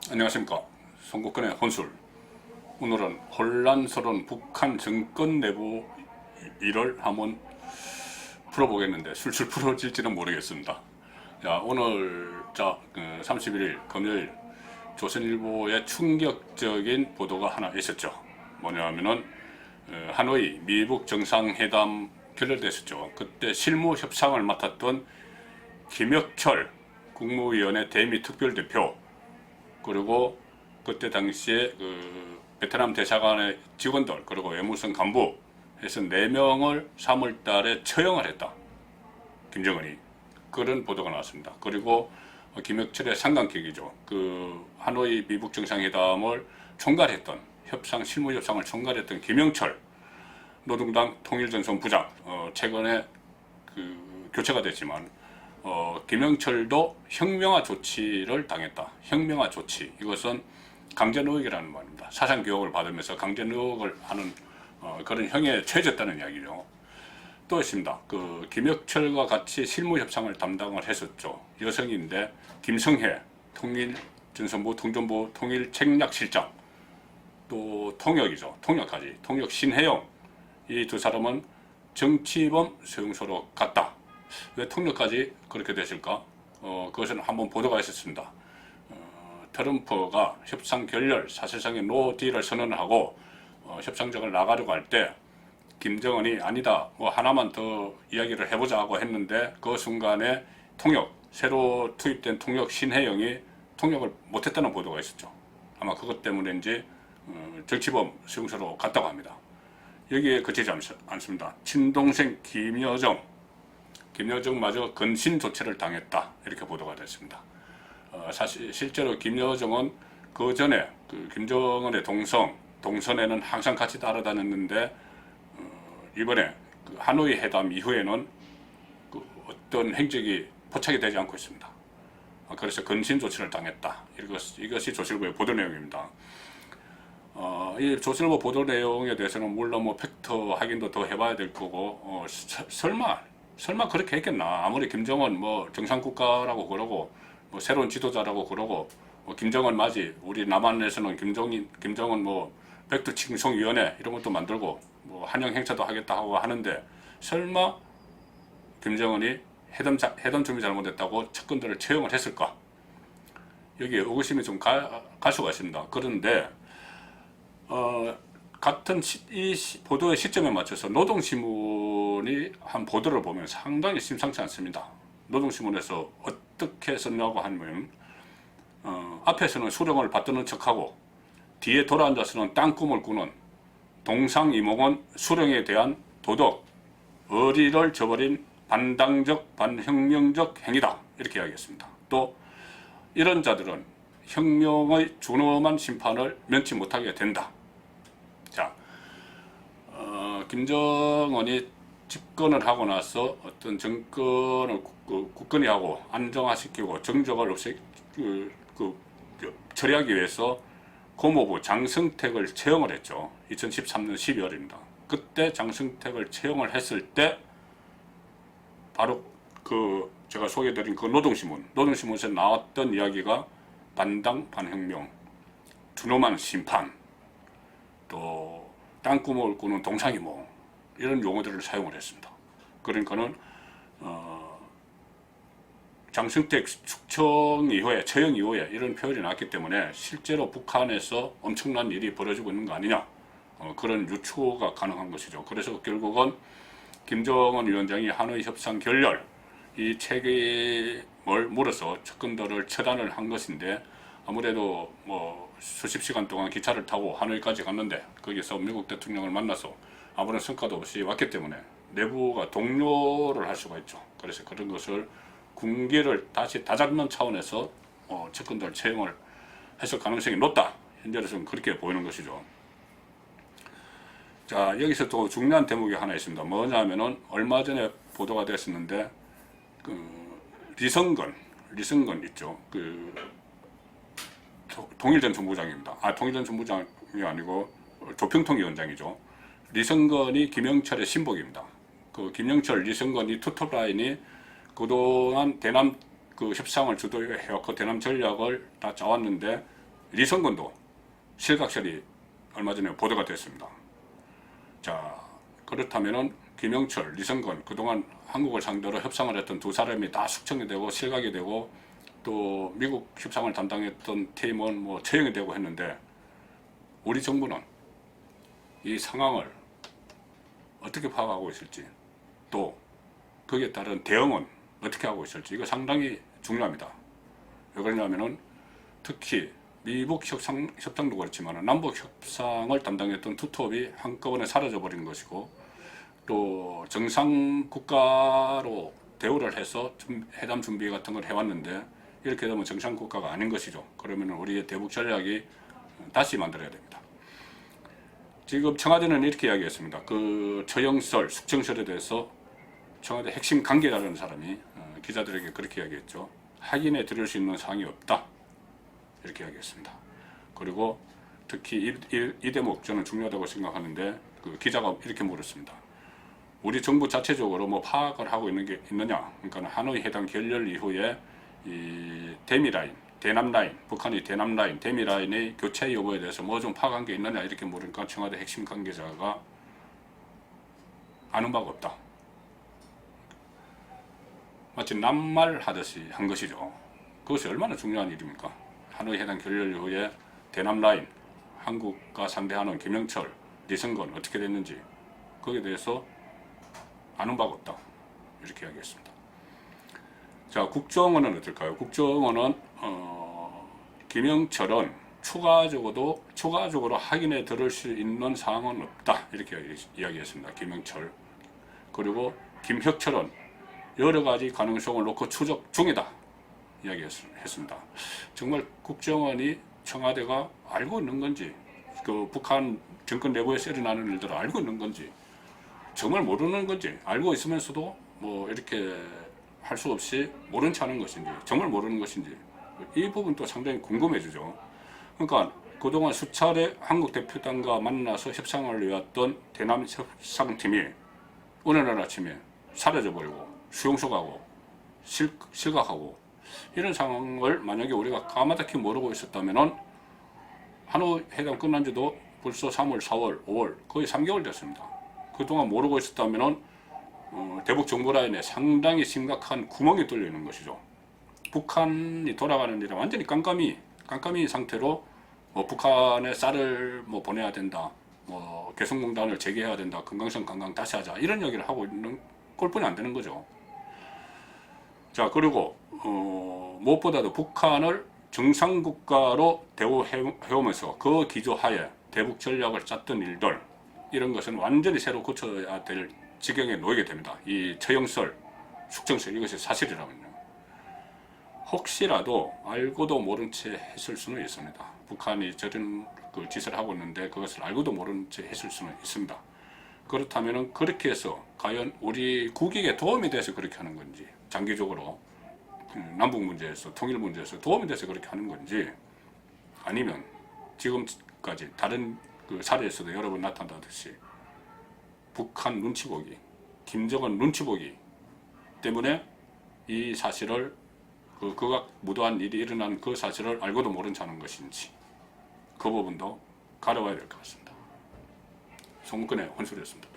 안녕하십니까. 송국근의 혼술. 오늘은 혼란스러운 북한 정권 내부 일을 한번 풀어보겠는데 술술 풀어질지는 모르겠습니다. 자, 오늘 31일 금요일 조선일보에 충격적인 보도가 하나 있었죠. 뭐냐면은 하노이 미북 정상회담 결렬됐었죠. 그때 실무 협상을 맡았던 김혁철 국무위원회 대미 특별대표, 그리고 그때 당시에 베트남 대사관의 직원들, 그리고 외무성 간부 해서 4명을 3월 달에 처형을 했다. 김정은이. 그런 보도가 나왔습니다. 그리고 김혁철의 상당격이죠. 하노이 미북 정상회담을 총괄했던, 실무 협상을 총괄했던 김영철 노동당 통일전선 부장, 최근에 교체가 됐지만 김영철도 형명화 조치를 당했다. 형명화 조치, 이것은 강제노역이라는 말입니다. 사상교육을 받으면서 강제노역을 하는 그런 형에 처해졌다는 이야기죠. 또 있습니다. 김혁철과 같이 실무협상을 담당을 했었죠. 여성인데 김성혜 통일전선부 통전부 통일책략실장, 또 통역이죠. 통역까지, 통역 신혜영, 이 두 사람은 정치범 수용소로 갔다. 왜 통역까지 그렇게 됐을까? 그것은 한번 보도가 있었습니다. 트럼프가 협상 결렬, 사실상의 노딜을 선언하고 협상장을 나가려고 할 때 김정은이 아니다, 뭐 하나만 더 이야기를 해보자고 했는데 그 순간에 새로 투입된 통역 신혜영이 통역을 못했다는 보도가 있었죠. 아마 그것 때문인지 정치범 수용소로 갔다고 합니다. 여기에 그치지 않습니다. 친동생 김여정마저 근신 조치를 당했다, 이렇게 보도가 됐습니다. 실제로 김여정은 그 전에 김정은의 동선에는 항상 같이 따라다녔는데 이번에 하노이 회담 이후에는 어떤 행적이 포착이 되지 않고 있습니다. 그래서 근신 조치를 당했다. 이것이 조선일보의 보도 내용입니다. 이 조선일보 보도 내용에 대해서는 물론 뭐 팩트 확인도 더 해봐야 될 거고, 설마 그렇게 했겠나. 아무리 김정은 뭐 정상국가라고 그러고 뭐 새로운 지도자라고 그러고, 뭐 김정은 맞이, 우리 남한에서는 김정은 뭐 백두 칭송위원회 이런 것도 만들고 뭐 한영 행사도 하겠다 하고 하는데, 설마 김정은이 해담 준비 잘못했다고 측근들을 채용을 했을까? 여기에 의구심이 좀 갈 수가 있습니다. 그런데 같은 이 보도의 시점에 맞춰서 노동신문이 한 보도를 보면 상당히 심상치 않습니다. 노동신문에서 어떻게 썼냐고 하면 앞에서는 수령을 받드는 척하고 뒤에 돌아앉아서는 땅꿈을 꾸는 동상이몽은 수령에 대한 도덕, 의리를 저버린 반당적, 반혁명적 행위다, 이렇게 이야기했습니다. 또 이런 자들은 혁명의 준엄한 심판을 면치 못하게 된다. 자, 김정은이 집권을 하고 나서 어떤 정권을 굳건히 하고 안정화시키고 정적을 처리하기 위해서 고모부 장성택을 채용을 했죠. 2013년 12월입니다. 그때 장성택을 채용을 했을 때 바로 제가 소개해드린 노동신문에서 나왔던 이야기가 반당, 반혁명, 준엄한 심판, 또 땅꿈을 꾸는 동상이몽, 이런 용어들을 사용을 했습니다. 그러니까는 장성택 채용 이후에 이런 표현이 나왔기 때문에 실제로 북한에서 엄청난 일이 벌어지고 있는 거 아니냐, 그런 유추가 가능한 것이죠. 그래서 결국은 김정은 위원장이 하노이 협상 결렬, 이 책임을 물어서 측근들을 처단을 한 것인데, 아무래도 뭐 수십 시간 동안 기차를 타고 하노이까지 갔는데 거기서 미국 대통령을 만나서 아무런 성과도 없이 왔기 때문에 내부가 동요를 할 수가 있죠. 그래서 그런 것을 군기를 다시 다잡는 차원에서 측근들 채용을 했을 가능성이 높다, 현재로서는 그렇게 보이는 것이죠. 자, 여기서 또 중요한 대목이 하나 있습니다. 뭐냐면은 얼마 전에 보도가 됐었는데 리성건 있죠. 통일전 정부장입니다. 통일전 정부장이 아니고 조평통 위원장이죠. 리성건이 김영철의 신복입니다. 김영철, 리성건 이 투톱 라인이 그동안 대남 협상을 주도해왔고 대남 전략을 다 짜왔는데 리성건도 실각설이 얼마 전에 보도가 됐습니다. 자, 그렇다면은 김영철, 리성건 그동안 한국을 상대로 협상을 했던 두 사람이 다 숙청이 되고 실각이 되고 또 미국 협상을 담당했던 팀은 뭐 처형이 되고 했는데 우리 정부는 이 상황을 어떻게 파악하고 있을지 또 거기에 따른 대응은 어떻게 하고 있을지 이거 상당히 중요합니다. 왜 그러냐면은 특히 미국 협상도 그렇지만 남북 협상을 담당했던 투톱이 한꺼번에 사라져버린 것이고 또 정상 국가로 대우를 해서 회담 준비 같은 걸 해왔는데 이렇게 되면 정상 국가가 아닌 것이죠. 그러면 우리의 대북 전략이 다시 만들어야 됩니다. 지금 청와대는 이렇게 이야기했습니다. 그 처형설, 숙청설에 대해서 청와대 핵심 관계자라는 사람이 기자들에게 그렇게 이야기했죠. 확인해 드릴 수 있는 사항이 없다. 이렇게 이야기했습니다. 그리고 특히 이 대목 저는 중요하다고 생각하는데 그 기자가 이렇게 물었습니다. 우리 정부 자체적으로 뭐 파악을 하고 있는 게 있느냐? 그러니까 하노이 회담 결렬 이후에 이 대미 라인, 대남 라인, 북한이 대남 라인, 대미 라인의 교체 여부에 대해서 뭐 좀 파악한 게 있느냐 이렇게 물으니까 청와대 핵심 관계자가 아는 바가 없다. 마치 낱말하듯이 한 것이죠. 그것이 얼마나 중요한 일입니까? 하노이 회담 결렬 이후에 대남 라인, 한국과 상대하는 김영철, 리성건 어떻게 됐는지 거기에 대해서 아는 바가 없다. 이렇게 이야기했습니다. 자, 국정원은 어떨까요? 국정원은 김영철은 추가적으로 확인해 들을 수 있는 사항은 없다. 이렇게 이야기했습니다. 김영철. 그리고 김혁철은 여러 가지 가능성을 놓고 추적 중이다. 이야기했습니다. 정말 국정원이 청와대가 알고 있는 건지, 그 북한 정권 내부에서 일어나는 일들을 알고 있는 건지, 정말 모르는 건지, 알고 있으면서도 뭐 이렇게 할 수 없이 모른 체 하는 것인지, 정말 모르는 것인지, 이 부분도 상당히 궁금해지죠. 그러니까 그동안 수차례 한국 대표단과 만나서 협상을 해왔던 대남 협상팀이 어느 날 아침에 사라져버리고 수용소 가고 실각하고 이런 상황을 만약에 우리가 까마득히 모르고 있었다면은 하노이 회담 끝난 지도 벌써 3월, 4월, 5월 거의 3개월 됐습니다. 그동안 모르고 있었다면은 대북 정보 라인에 상당히 심각한 구멍이 뚫려 있는 것이죠. 북한이 돌아가는 일에 완전히 깜깜이 상태로 북한에 쌀을 뭐 보내야 된다, 뭐 개성공단을 재개해야 된다, 금강산 관광 다시 하자 이런 얘기를 하고 있는 꼴뿐이 안 되는 거죠. 자, 그리고 무엇보다도 북한을 정상국가로 대우해오면서 그 기조하에 대북 전략을 짰던 일들 이런 것은 완전히 새로 고쳐야 될 지경에 놓이게 됩니다. 이 처형설, 숙청설 이것이 사실이라면요. 혹시라도 알고도 모른 채 했을 수는 있습니다. 북한이 저런 그 짓을 하고 있는데 그것을 알고도 모른 채 했을 수는 있습니다. 그렇다면 그렇게 해서 과연 우리 국익에 도움이 돼서 그렇게 하는 건지, 장기적으로 남북 문제에서 통일 문제에서 도움이 돼서 그렇게 하는 건지, 아니면 지금까지 다른 그 사례에서도 여러 번 나타나듯이 북한 눈치 보기, 김정은 눈치 보기 때문에 이 사실을 그 극악무도한 일이 일어난 그 사실을 알고도 모른 채 하는 것인지 그 부분도 가려봐야 될 것 같습니다. 송근의 혼술이었습니다.